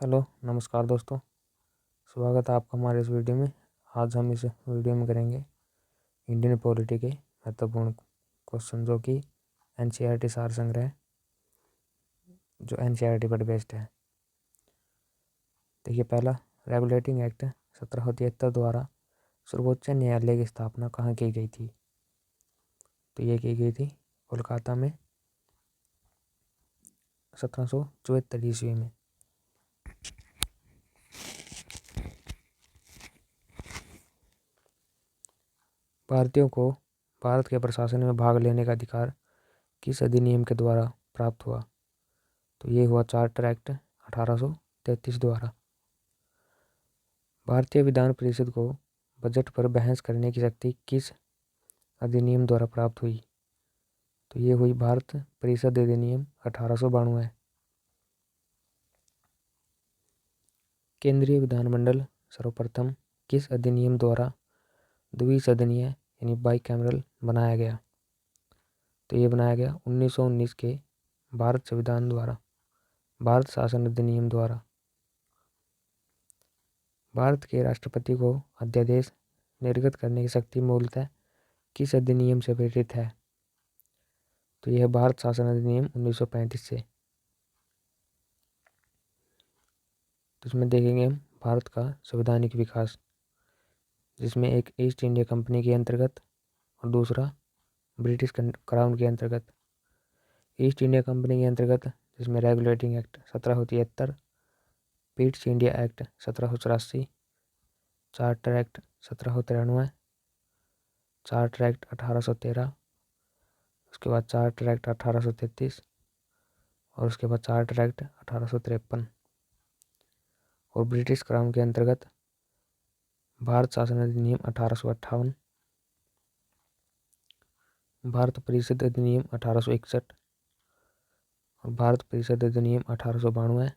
Hello नमस्कार दोस्तों। स्वागत है आपका हमारे इस वीडियो में। आज हम इस वीडियो में करेंगे इंडियन पॉलिटी के महत्वपूर्ण क्वेश्चन जो कि एनसीईआरटी सार संग्रह जो एनसीईआरटी पर बेस्ड है। देखिए, पहला रेगुलेटिंग एक्ट 1773 द्वारा सर्वोच्च न्यायालय की स्थापना कहाँ की गई थी? तो ये की गई थी कोलकाता में 1774 ईस्वी में। भारतीयों को भारत के प्रशासन में भाग लेने का अधिकार किस अधिनियम के द्वारा प्राप्त हुआ? तो ये हुआ चार्टर एक्ट 1833 द्वारा। भारतीय विधान परिषद को बजट पर बहस करने की शक्ति किस अधिनियम द्वारा प्राप्त हुई? तो ये हुई भारत परिषद अधिनियम 1892। केंद्रीय विधानमंडल सर्वप्रथम किस अधिनियम द्वारा द्विसदनीय यानी बाईकैमरल बनाया गया? तो ये बनाया गया 1919 के भारत संविधान द्वारा, भारत शासन अधिनियम द्वारा। भारत के राष्ट्रपति को अध्यादेश निर्गत करने की शक्ति मूलतः किस अधिनियम से प्रेरित है? तो यह भारत शासन अधिनियम 1935 से। तो इसमें देखेंगे हम भारत का संवैधानिक विकास, जिसमें एक ईस्ट इंडिया कंपनी के अंतर्गत और दूसरा ब्रिटिश क्राउन के अंतर्गत। ईस्ट इंडिया कंपनी के अंतर्गत जिसमें regulating act 1773, east India act 1784, charter act 1793, charter act 1813, उसके बाद चार्टर एक्ट 1833 और उसके बाद चार्टर एक्ट 1853। और ब्रिटिश क्राउन के अंतर्गत भारत शासन अधिनियम 1858, भारत परिषद अधिनियम 1861 और भारत परिषद अधिनियम 1892,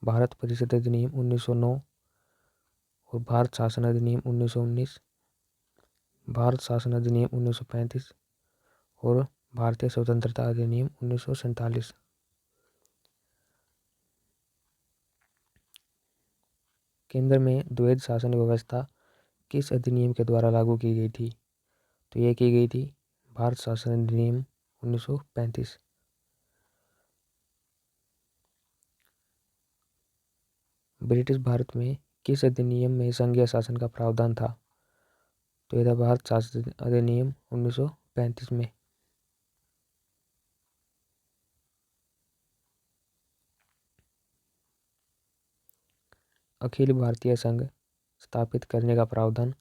भारत परिषद अधिनियम 1909 और भारत शासन अधिनियम 1919, भारत शासन अधिनियम 1935 और भारतीय स्वतंत्रता अधिनियम 1947। केंद्र में द्वैध शासन व्यवस्था किस अधिनियम के द्वारा लागू की गई थी? तो ये की गई थी भारत शासन अधिनियम 1935। ब्रिटिश भारत में किस अधिनियम में संघीय शासन का प्रावधान था? तो यह था भारत शासन अधिनियम 1935 में। अखिल भारतीय संघ स्थापित करने का प्रावधान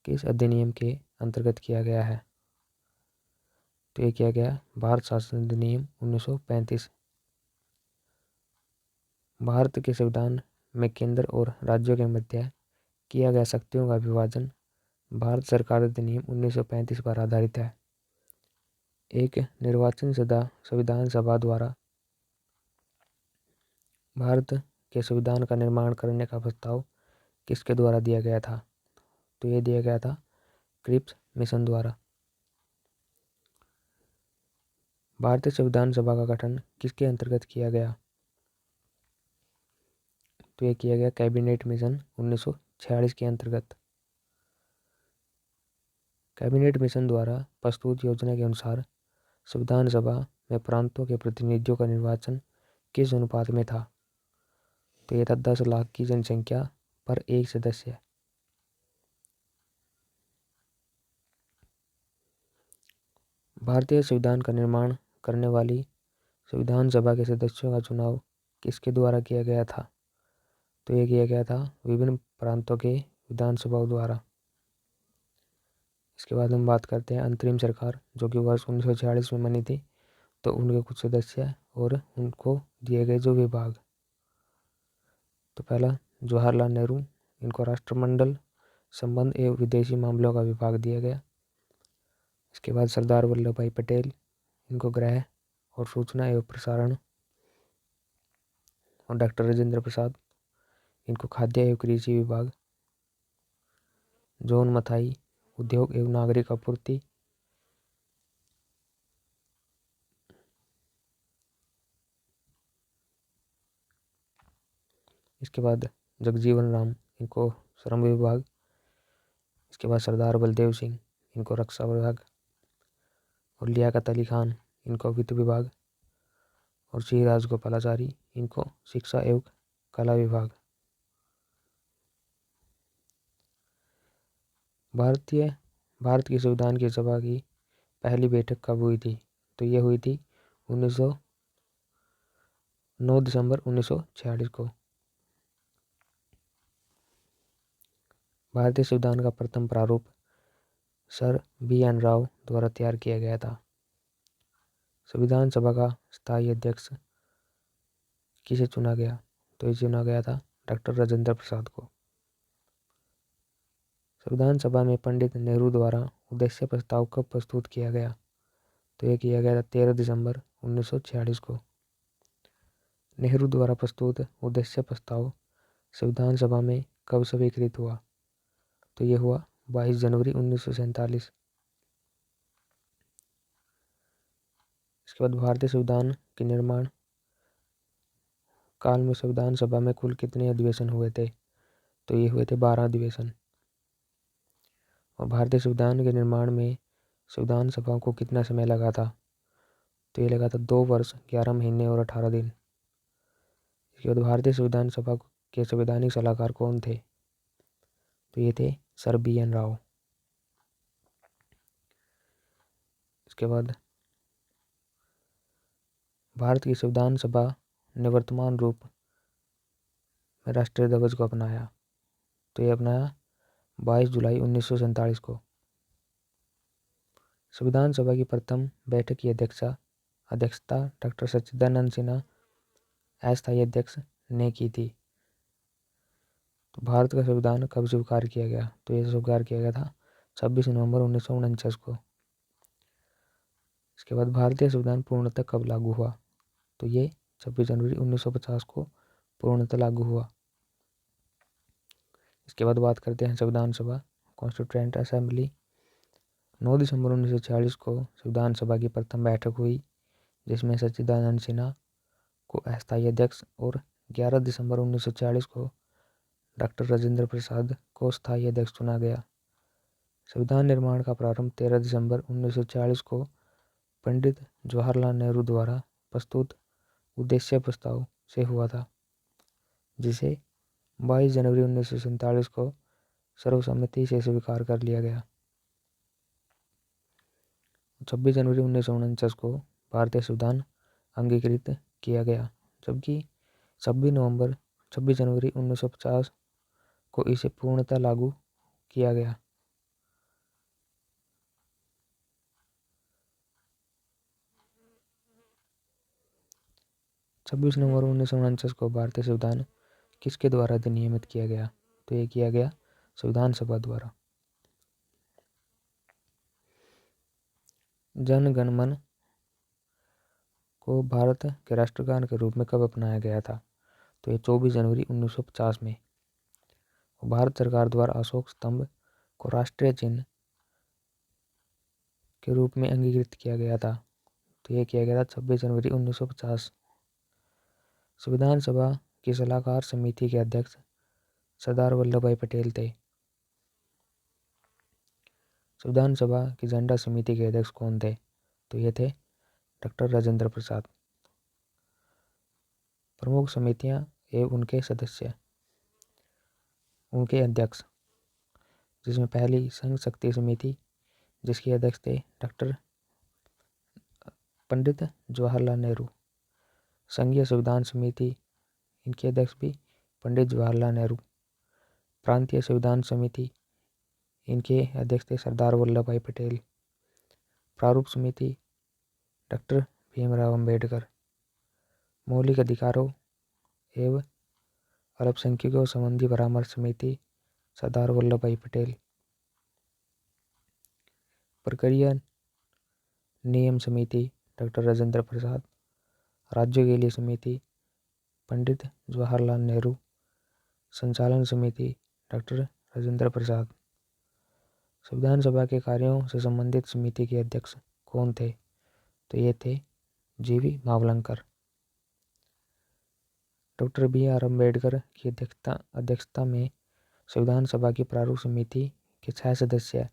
किस अधिनियम के अंतर्गत किया गया है? तो ये किया गया भारत शासन अधिनियम 1935। भारत के संविधान में केंद्र और राज्यों के मध्य किया गया शक्तियों का विभाजन भारत सरकार अधिनियम 1935 पर आधारित है। एक निर्वाचन सदा संविधान सभा द्वारा भारत के संविधान का निर्माण करने का प्रस्ताव किसके द्वारा दिया गया था? तो ये दिया गया था क्रिप्स मिशन द्वारा। भारतीय संविधान सभा का गठन किसके अंतर्गत किया गया? तो ये किया गया कैबिनेट मिशन 1946 के अंतर्गत। कैबिनेट मिशन द्वारा प्रस्तुत योजना के अनुसार संविधान सभा में प्रांतों के प्रतिनिधियों का निर्वाचन किस अनुपात में था? तो यह था 10 लाख की जनसंख्या पर एक सदस्य। भारतीय संविधान का निर्माण करने वाली संविधान सभा के सदस्यों का चुनाव किसके द्वारा किया गया था? तो यह किया गया था विभिन्न प्रांतों के विधानसभाओं द्वारा। इसके बाद हम बात करते हैं अंतरिम सरकार, जो कि वर्ष 1946 में बनी थी। तो उनके कुछ सदस्य और उनको दिए गए जो विभाग। तो पहला जवाहरलाल नेहरू, इनको राष्ट्रमंडल संबंध एवं विदेशी मामलों का विभाग दिया गया। इसके बाद सरदार वल्लभ भाई पटेल, इनको गृह और सूचना एवं प्रसारण। और डॉक्टर राजेंद्र प्रसाद, इनको खाद्य एवं कृषि विभाग। जॉन मथाई, उद्योग एवं नागरिक आपूर्ति। इसके बाद जगजीवन राम, इनको श्रम विभाग। इसके बाद सरदार बलदेव सिंह, इनको रक्षा विभाग। और लियाकत अली खान, इनको वित्त विभाग। और श्री राजगोपालाचारी, इनको शिक्षा एवं कला विभाग। भारत की संविधान की सभा की पहली बैठक कब हुई थी? तो ये हुई थी 9 दिसंबर 1946 को। भारतीय संविधान का प्रथम प्रारूप सर B.N. राव द्वारा तैयार किया गया था। संविधान सभा का स्थायी अध्यक्ष किसे चुना गया? तो ये चुना गया था डॉक्टर राजेंद्र प्रसाद को। संविधान सभा में पंडित नेहरू द्वारा उद्देश्य प्रस्ताव कब प्रस्तुत किया गया? तो यह किया गया था 13 दिसंबर 1946 को। नेहरू द्वारा प्रस्तुत उद्देश्य प्रस्ताव संविधान सभा में कब स्वीकृत हुआ? तो यह हुआ 22 जनवरी 1947। इसके बाद भारतीय संविधान के निर्माण काल में संविधान सभा में कुल कितने अधिवेशन हुए थे? तो ये हुए थे 12 अधिवेशन। और भारतीय संविधान के निर्माण में संविधान सभा को कितना समय लगा था? तो ये लगा था 2 वर्ष 11 महीने और 18 दिन। इसके बाद भारतीय संविधान सभा के संवैधानिक सलाहकार कौन थे? तो ये थे सर B.N. राव। इसके बाद भारत की संविधान सभा ने वर्तमान रूप में राष्ट्रीय ध्वज को अपनाया। तो ये अपनाया 22 जुलाई 1947 को। संविधान सभा की प्रथम बैठक की अध्यक्षता डॉक्टर सच्चिदानंद सिन्हा अस्थायी अध्यक्ष ने की थी। तो भारत का संविधान कब स्वीकार किया गया? तो यह स्वीकार किया गया था 26 नवंबर 1949 को। इसके बाद भारतीय संविधान पूर्णतः कब लागू हुआ? तो ये 26 जनवरी 1950 को पूर्णतः लागू हुआ। इसके बाद बात करते हैं संविधान सभा कॉन्स्टिट्यूएंट असेंबली। 9 दिसंबर 1946 को संविधान सभा की प्रथम बैठक हुई, जिसमें सच्चिदानंद सिन्हा को अस्थायी अध्यक्ष और 11 दिसंबर 1946 को डॉक्टर राजेंद्र प्रसाद को स्थायी अध्यक्ष चुना गया। संविधान निर्माण का प्रारंभ 13 दिसंबर 1946 को पंडित जवाहरलाल नेहरू द्वारा प्रस्तुत उद्देश्य प्रस्ताव से हुआ था, जिसे 22 जनवरी 1947 को सर्वसम्मति से स्वीकार कर लिया गया। 26 जनवरी 1949 को भारतीय संविधान अंगीकृत किया गया, जबकि 26 जनवरी 1950 को इसे पूर्णतः लागू किया गया। छब्बीस नवंबर 1949 को भारतीय संविधान किसके द्वारा अधिनियमित किया गया? तो ये किया गया संविधान सभा द्वारा। जन गण मन को भारत के राष्ट्रगान के रूप में कब अपनाया गया था? तो ये 24 जनवरी 1950 में। भारत सरकार द्वारा अशोक स्तंभ को राष्ट्रीय चिन्ह के रूप में अंगीकृत किया गया था। तो ये किया गया था 26 जनवरी 1950। संविधान सभा की सलाहकार समिति के अध्यक्ष सरदार वल्लभ भाई पटेल थे। संविधान सभा की झंडा समिति के अध्यक्ष कौन थे? तो ये थे डॉक्टर राजेंद्र प्रसाद। प्रमुख समितियां एवं उनके सदस्य, उनके अध्यक्ष, जिसमें पहली संघ शक्ति समिति, जिसके अध्यक्ष थे डॉक्टर पंडित जवाहरलाल नेहरू। संघीय संविधान समिति, इनके अध्यक्ष भी पंडित जवाहरलाल नेहरू। प्रांतीय संविधान समिति, इनके अध्यक्ष थे सरदार वल्लभ भाई पटेल। प्रारूप समिति डॉक्टर भीमराव अंबेडकर। मौलिक अधिकारों एवं अल्पसंख्यकों संबंधी परामर्श समिति सरदार वल्लभ भाई पटेल। प्रक्रिया नियम समिति डॉक्टर राजेंद्र प्रसाद। राज्यों के लिए समिति पंडित जवाहरलाल नेहरू। संचालन समिति डॉक्टर राजेंद्र प्रसाद। संविधान सभा के कार्यों से संबंधित समिति के अध्यक्ष कौन थे? तो ये थे जीवी मावलंकर। Doctor B.R. अम्बेडकर की अध्यक्षता में संविधान सभा की प्रारूप समिति के 6 सदस्य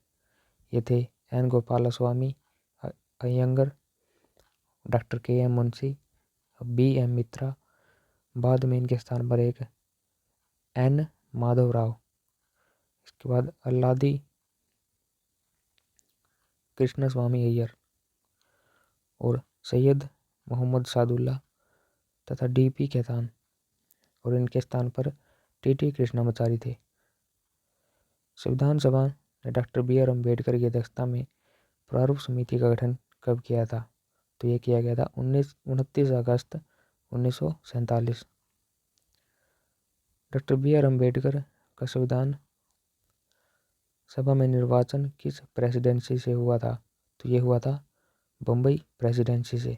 ये थे N Gopalaswami Ayyangar, doctor K.M. Munshi, B.M. Mitra. बाद में इनके स्थान पर एक N. माधव राव, इसके बाद अल्लादी कृष्ण स्वामी अय्यर और सैयद मोहम्मद सादुल्ला तथा D.P. खेतान, और इनके स्थान पर T.T. कृष्णामाचारी थे। संविधान सभा ने डॉक्टर B.R. अम्बेडकर की अध्यक्षता में प्रारूप समिति का गठन कब किया था? तो ये किया गया था 29 अगस्त 1947। Doctor B.R. अम्बेडकर का संविधान सभा में निर्वाचन किस प्रेसिडेंसी से हुआ था? तो ये हुआ था बम्बई प्रेसिडेंसी से।